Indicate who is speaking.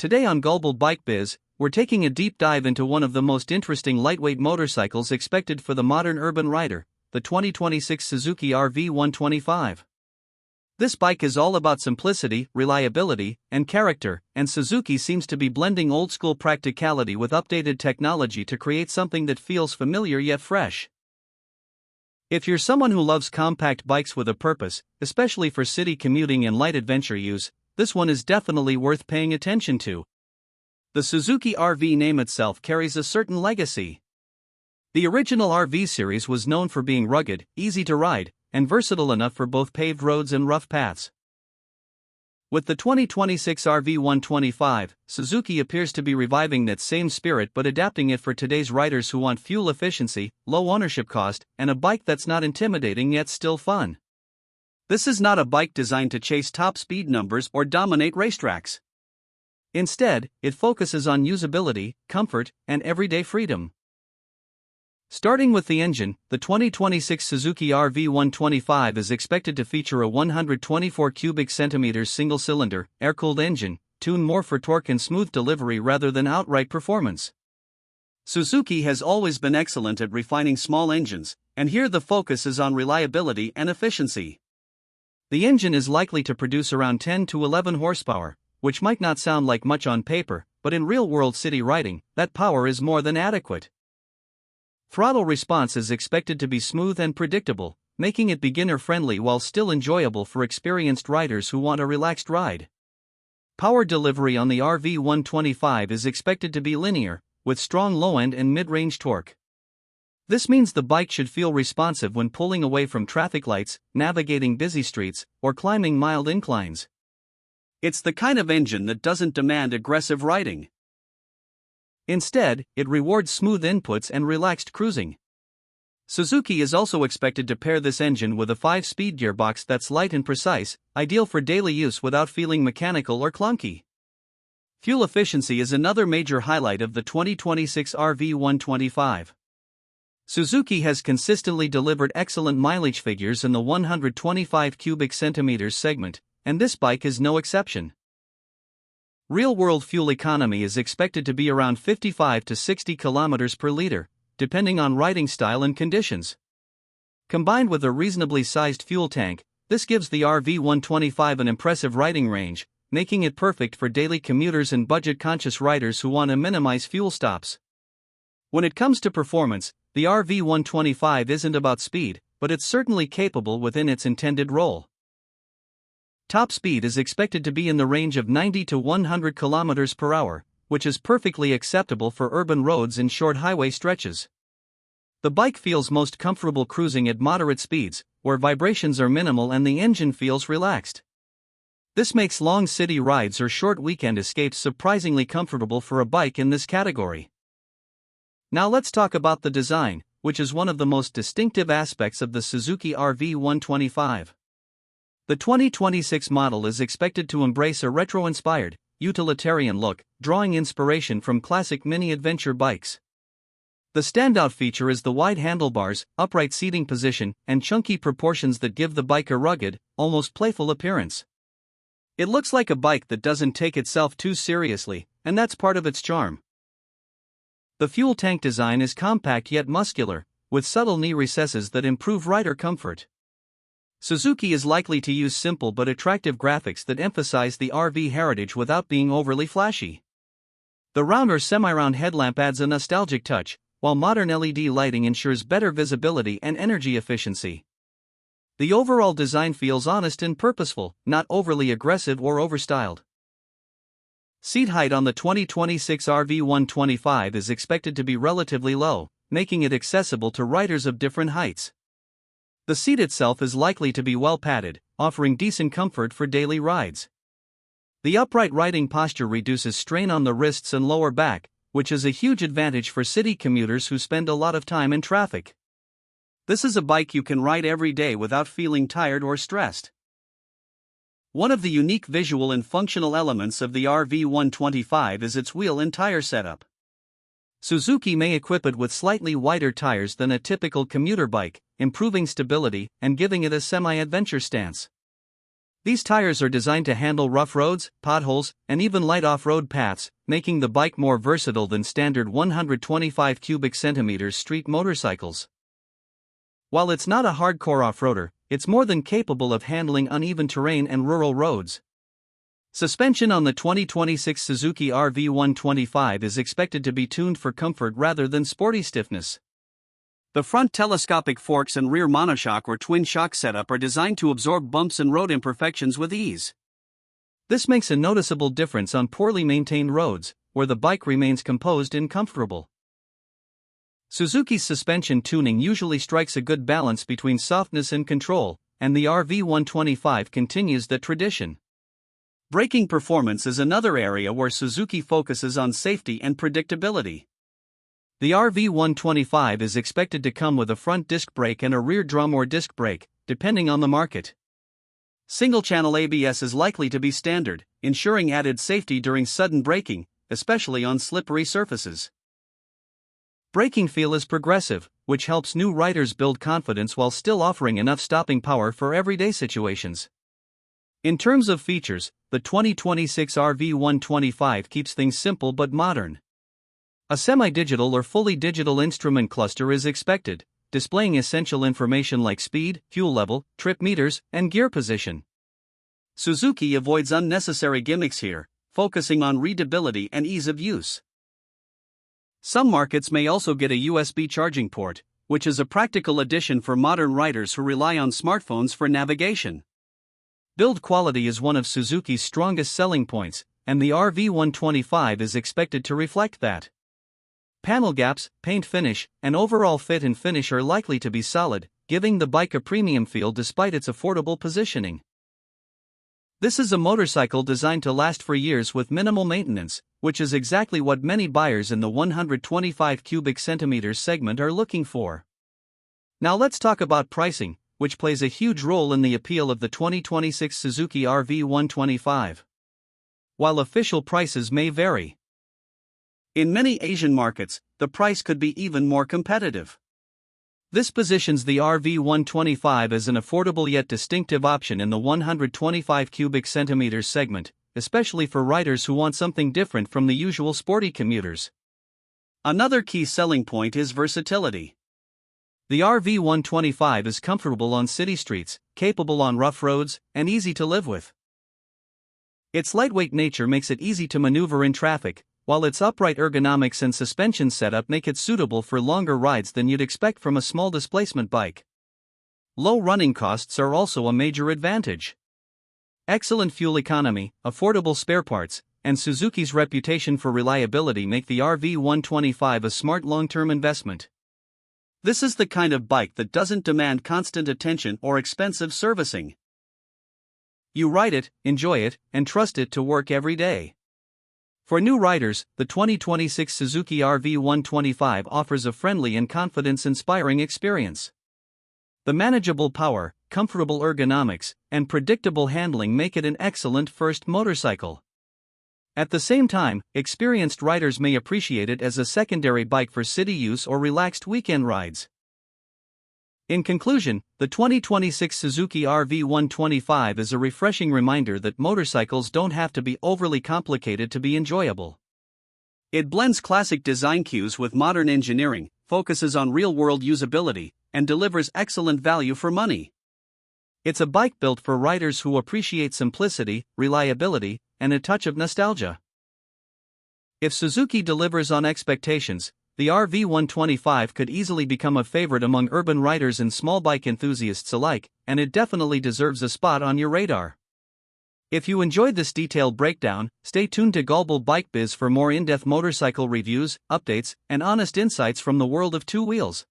Speaker 1: Today on Global Bike Biz, we're taking a deep dive into one of the most interesting lightweight motorcycles expected for the modern urban rider, the 2026 Suzuki RV125. This bike is all about simplicity, reliability, and character, and Suzuki seems to be blending old-school practicality with updated technology to create something that feels familiar yet fresh. If you're someone who loves compact bikes with a purpose, especially for city commuting and light adventure use, this one is definitely worth paying attention to. The Suzuki RV name itself carries a certain legacy. The original RV series was known for being rugged, easy to ride, and versatile enough for both paved roads and rough paths. With the 2026 RV125, Suzuki appears to be reviving that same spirit but adapting it for today's riders who want fuel efficiency, low ownership cost, and a bike that's not intimidating yet still fun. This is not a bike designed to chase top speed numbers or dominate racetracks. Instead, it focuses on usability, comfort, and everyday freedom. Starting with the engine, the 2026 Suzuki RV125 is expected to feature a 124 cubic centimeters single-cylinder, air-cooled engine, tuned more for torque and smooth delivery rather than outright performance. Suzuki has always been excellent at refining small engines, and here the focus is on reliability and efficiency. The engine is likely to produce around 10 to 11 horsepower, which might not sound like much on paper, but in real-world city riding, that power is more than adequate. Throttle response is expected to be smooth and predictable, making it beginner-friendly while still enjoyable for experienced riders who want a relaxed ride. Power delivery on the RV125 is expected to be linear, with strong low-end and mid-range torque. This means the bike should feel responsive when pulling away from traffic lights, navigating busy streets, or climbing mild inclines. It's the kind of engine that doesn't demand aggressive riding. Instead, it rewards smooth inputs and relaxed cruising. Suzuki is also expected to pair this engine with a 5-speed gearbox that's light and precise, ideal for daily use without feeling mechanical or clunky. Fuel efficiency is another major highlight of the 2026 RV125. Suzuki has consistently delivered excellent mileage figures in the 125 cubic centimeters segment, and this bike is no exception. Real-world fuel economy is expected to be around 55 to 60 kilometers per liter, depending on riding style and conditions. Combined with a reasonably sized fuel tank, this gives the RV125 an impressive riding range, making it perfect for daily commuters and budget-conscious riders who want to minimize fuel stops. When it comes to performance, the RV125 isn't about speed, but it's certainly capable within its intended role. Top speed is expected to be in the range of 90 to 100 km per hour, which is perfectly acceptable for urban roads and short highway stretches. The bike feels most comfortable cruising at moderate speeds, where vibrations are minimal and the engine feels relaxed. This makes long city rides or short weekend escapes surprisingly comfortable for a bike in this category. Now let's talk about the design, which is one of the most distinctive aspects of the Suzuki RV125. The 2026 model is expected to embrace a retro-inspired, utilitarian look, drawing inspiration from classic mini-adventure bikes. The standout feature is the wide handlebars, upright seating position, and chunky proportions that give the bike a rugged, almost playful appearance. It looks like a bike that doesn't take itself too seriously, and that's part of its charm. The fuel tank design is compact yet muscular, with subtle knee recesses that improve rider comfort. Suzuki is likely to use simple but attractive graphics that emphasize the RV heritage without being overly flashy. The round or semi-round headlamp adds a nostalgic touch, while modern LED lighting ensures better visibility and energy efficiency. The overall design feels honest and purposeful, not overly aggressive or overstyled. Seat height on the 2026 RV125 is expected to be relatively low, making it accessible to riders of different heights. The seat itself is likely to be well padded, offering decent comfort for daily rides. The upright riding posture reduces strain on the wrists and lower back, which is a huge advantage for city commuters who spend a lot of time in traffic. This is a bike you can ride every day without feeling tired or stressed. One of the unique visual and functional elements of the RV125 is its wheel and tire setup. Suzuki may equip it with slightly wider tires than a typical commuter bike, improving stability and giving it a semi-adventure stance. These tires are designed to handle rough roads, potholes, and even light off-road paths, making the bike more versatile than standard 125 cubic centimeters street motorcycles. While it's not a hardcore off-roader, it's more than capable of handling uneven terrain and rural roads. Suspension on the 2026 Suzuki RV125 is expected to be tuned for comfort rather than sporty stiffness. The front telescopic forks and rear monoshock or twin shock setup are designed to absorb bumps and road imperfections with ease. This makes a noticeable difference on poorly maintained roads, where the bike remains composed and comfortable. Suzuki's suspension tuning usually strikes a good balance between softness and control, and the RV125 continues that tradition. Braking performance is another area where Suzuki focuses on safety and predictability. The RV125 is expected to come with a front disc brake and a rear drum or disc brake, depending on the market. Single-channel ABS is likely to be standard, ensuring added safety during sudden braking, especially on slippery surfaces. Braking feel is progressive, which helps new riders build confidence while still offering enough stopping power for everyday situations. In terms of features, the 2026 RV125 keeps things simple but modern. A semi-digital or fully digital instrument cluster is expected, displaying essential information like speed, fuel level, trip meters, and gear position. Suzuki avoids unnecessary gimmicks here, focusing on readability and ease of use. Some markets may also get a USB charging port, which is a practical addition for modern riders who rely on smartphones for navigation. Build quality is one of Suzuki's strongest selling points, and the RV125 is expected to reflect that. Panel gaps, paint finish, and overall fit and finish are likely to be solid, giving the bike a premium feel despite its affordable positioning. This is a motorcycle designed to last for years with minimal maintenance, which is exactly what many buyers in the 125 cubic centimeters segment are looking for. Now let's talk about pricing, which plays a huge role in the appeal of the 2026 Suzuki RV125. While official prices may vary, in many Asian markets, the price could be even more competitive. This positions the RV125 as an affordable yet distinctive option in the 125 cubic centimeters segment, especially for riders who want something different from the usual sporty commuters. Another key selling point is versatility. The RV125 is comfortable on city streets, capable on rough roads, and easy to live with. Its lightweight nature makes it easy to maneuver in traffic, while its upright ergonomics and suspension setup make it suitable for longer rides than you'd expect from a small displacement bike. Low running costs are also a major advantage. Excellent fuel economy, affordable spare parts, and Suzuki's reputation for reliability make the RV125 a smart long-term investment. This is the kind of bike that doesn't demand constant attention or expensive servicing. You ride it, enjoy it, and trust it to work every day. For new riders, the 2026 Suzuki RV125 offers a friendly and confidence-inspiring experience. The manageable power, comfortable ergonomics, and predictable handling make it an excellent first motorcycle. At the same time, experienced riders may appreciate it as a secondary bike for city use or relaxed weekend rides. In conclusion, the 2026 Suzuki RV125 is a refreshing reminder that motorcycles don't have to be overly complicated to be enjoyable. It blends classic design cues with modern engineering, focuses on real-world usability, and delivers excellent value for money. It's a bike built for riders who appreciate simplicity, reliability, and a touch of nostalgia. If Suzuki delivers on expectations, the RV125 could easily become a favorite among urban riders and small bike enthusiasts alike, and it definitely deserves a spot on your radar. If you enjoyed this detailed breakdown, stay tuned to Global Bike Biz for more in-depth motorcycle reviews, updates, and honest insights from the world of two wheels.